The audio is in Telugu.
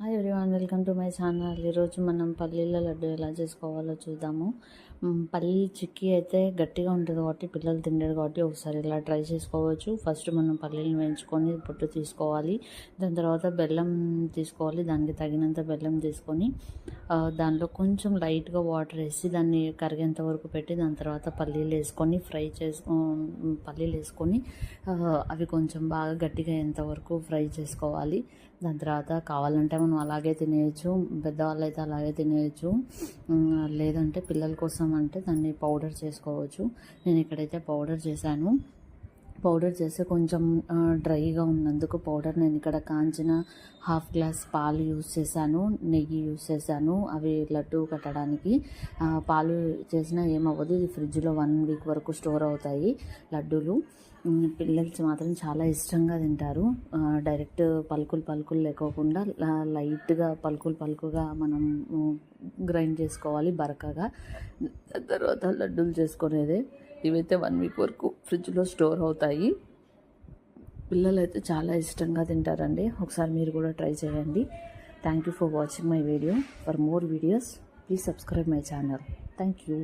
Hi everyone, welcome to my channel. ఈరోజు మనం పల్లీల లడ్డు ఎలా చేసుకోవాలో చూద్దాము. పల్లి చిక్కీ అయితే గట్టిగా ఉంటుంది కాబట్టి పిల్లలు తింటారు కాబట్టి ఒకసారి ఇలా ట్రై చేసుకోవచ్చు. ఫస్ట్ మనం పల్లీలను వేయించుకొని పొట్టు తీసుకోవాలి. దాని తర్వాత బెల్లం తీసుకోవాలి. దానికి తగినంత బెల్లం తీసుకొని దానిలో కొంచెం లైట్గా వాటర్ వేసి దాన్ని కరిగేంత వరకు పెట్టి దాని తర్వాత పల్లీలు వేసుకొని పల్లీలు వేసుకొని అవి కొంచెం బాగా గట్టిగా అయ్యేంత వరకు ఫ్రై చేసుకోవాలి. దాని తర్వాత కావాలంటే మనం అలాగే తినేయచ్చు, పెద్దవాళ్ళు అయితే అలాగే తినేయచ్చు, లేదంటే పిల్లల కోసం అంటే దాన్ని పౌడర్ చేసుకోవచ్చు. నేను ఇక్కడైతే పౌడర్ చేశాను. పౌడర్ చేసి కొంచెం డ్రైగా ఉన్నందుకు పౌడర్ నేను ఇక్కడ కాంచిన హాఫ్ గ్లాస్ పాలు యూస్ చేశాను, నెయ్యి యూస్ చేశాను అవి లడ్డు కట్టడానికి. పాలు చేసినా ఏమవ్వదు, ఇది ఫ్రిడ్జ్లో 1 వీక్ వరకు స్టోర్ అవుతాయి లడ్డూలు. పిల్లలకి మాత్రం చాలా ఇష్టంగా తింటారు. డైరెక్ట్ పలుకులు లేకోకుండా లైట్గా పలుకులుగా మనం గ్రైండ్ చేసుకోవాలి బరకగా. తర్వాత లడ్డూలు చేసుకునేదే. ఇవైతే 1 వీక్ వరకు ఫ్రిడ్జ్లో స్టోర్ అవుతాయి. పిల్లలు అయితే చాలా ఇష్టంగా తింటారండి. ఒకసారి మీరు కూడా ట్రై చేయండి. Thank you for watching my video. For more videos please subscribe my channel. Thank you.